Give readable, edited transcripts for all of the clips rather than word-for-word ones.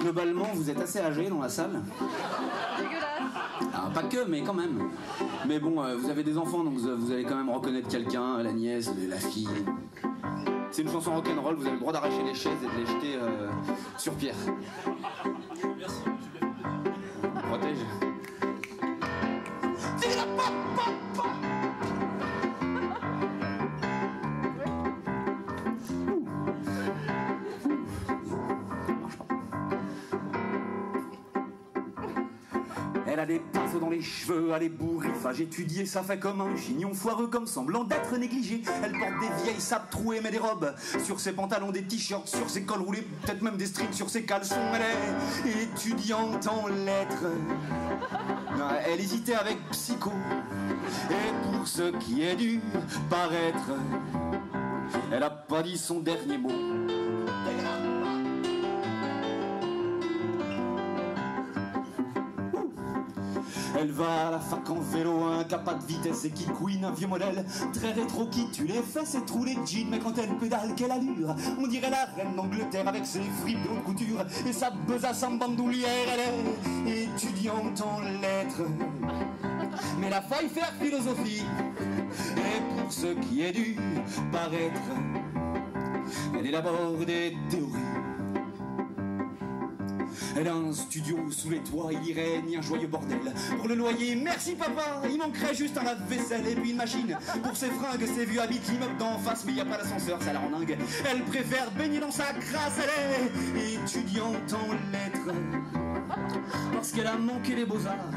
globalement, vous êtes assez âgé dans la salle. Dégueulasse. Ah, pas que, mais quand même. Mais bon, vous avez des enfants, donc vous allez quand même reconnaître quelqu'un, la nièce, la fille. C'est une chanson rock'n'roll, vous avez le droit d'arracher les chaises et de les jeter sur Pierre. Merci. Protège. Elle a des pinceaux dans les cheveux, a des bourrifages étudiés, ça fait comme un chignon foireux comme semblant d'être négligé. Elle porte des vieilles sapes trouées mais des robes, sur ses pantalons des t-shirts, sur ses cols roulés, peut-être même des strings sur ses caleçons. Elle est étudiante en lettres, elle hésitait avec psycho, et pour ce qui est dû paraître, elle a pas dit son dernier mot. Elle va à la fac en vélo, un capa de vitesse et qui couine, un vieux modèle très rétro qui tue les fesses et trouve les jeans. Mais quand elle pédale, quelle allure! On dirait la reine d'Angleterre avec ses fripes de haute couture et sa besace en bandoulière. Elle est étudiante en lettres, mais la faille faire philosophie. Et pour ce qui est dû paraître, elle élabore des théories. Elle a un studio sous les toits, il y règne un joyeux bordel. Pour le loyer, merci papa, il manquerait juste un lave-vaisselle et puis une machine. Pour ses fringues, ses vieux habitent l'immeuble d'en face, mais il n'y a pas d'ascenseur, ça la rend dingue. Elle préfère baigner dans sa crasse, elle est étudiante en lettres, parce qu'elle a manqué les beaux-arts.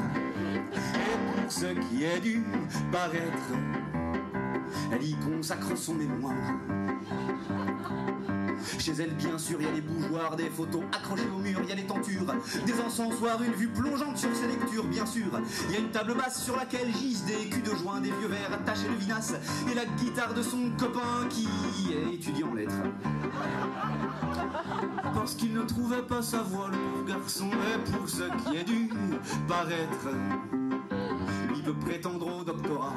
Et pour ce qui est dû paraître, elle y consacre son mémoire. Chez elle, bien sûr, il y a des bougeoirs, des photos accrochées au mur, il y a des tentures, des encensoirs, une vue plongeante sur ses lectures, bien sûr. Il y a une table basse sur laquelle gisent des culs de joint, des vieux verres attachés de vinasse, et la guitare de son copain qui est étudiant en lettres. Parce qu'il ne trouvait pas sa voix, le pauvre garçon, et pour ce qui est dû paraître, lui veut prétendre au doctorat.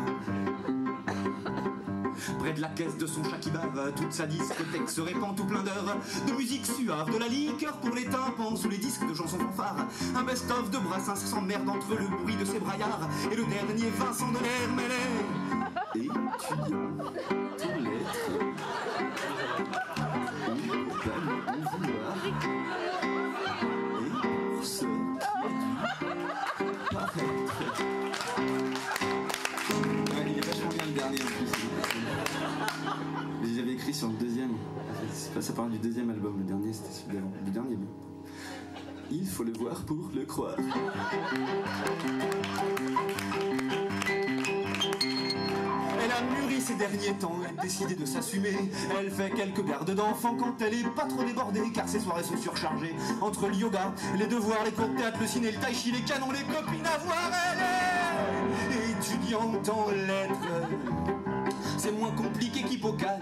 Près de la caisse de son chat qui bave, toute sa discothèque se répand tout plein d'heures de musique suave, de la liqueur pour les tympans sous les disques de chansons fanfares. Un best-of de Brassens s'emmerde entre le bruit de ses braillards et le dernier Vincent de l'Hermélé. Étudiant en lettres, on vouloir, et pour ce qui est dû paraître. Il est vachement bien le dernier en plus. J'avais écrit sur le deuxième. Ça parle du deuxième album. Le dernier, c'était celui d'avant. Le dernier, bien. Il faut le voir pour le croire. Elle a mûri ces derniers temps, elle a décidé de s'assumer. Elle fait quelques gardes d'enfants quand elle est pas trop débordée, car ses soirées sont surchargées. Entre le yoga, les devoirs, les cours de théâtre, le ciné, le tai chi, les canons, les copines à voir. Elle est étudiante en lettres, c'est moins compliqué qu'Hippocagne.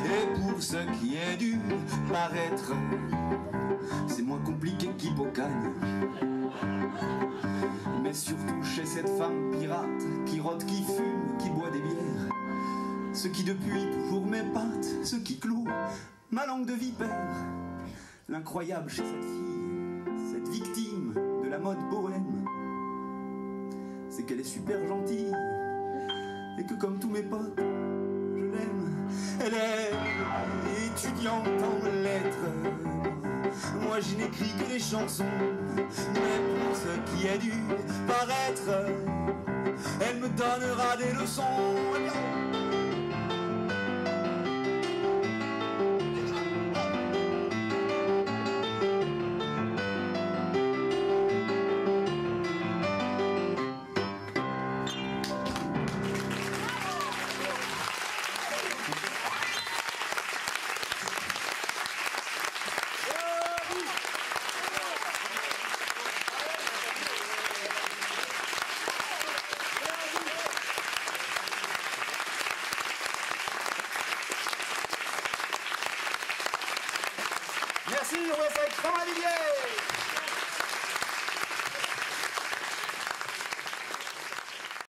Et pour ce qui est dû paraître, c'est moins compliqué qu'Hippocagne. Mais surtout chez cette femme pirate qui rôde, qui fume, qui boit des bières, ce qui depuis toujours m'épate, ce qui cloue ma langue de vipère. L'incroyable chez cette fille, cette victime de la mode bohème, c'est qu'elle est super gentille et que comme tous mes potes, je l'aime. Elle est étudiante en lettres, moi je n'écris que des chansons, mais pour ce qui est dû paraître, elle me donnera des leçons. Merci, on va faire extrêmement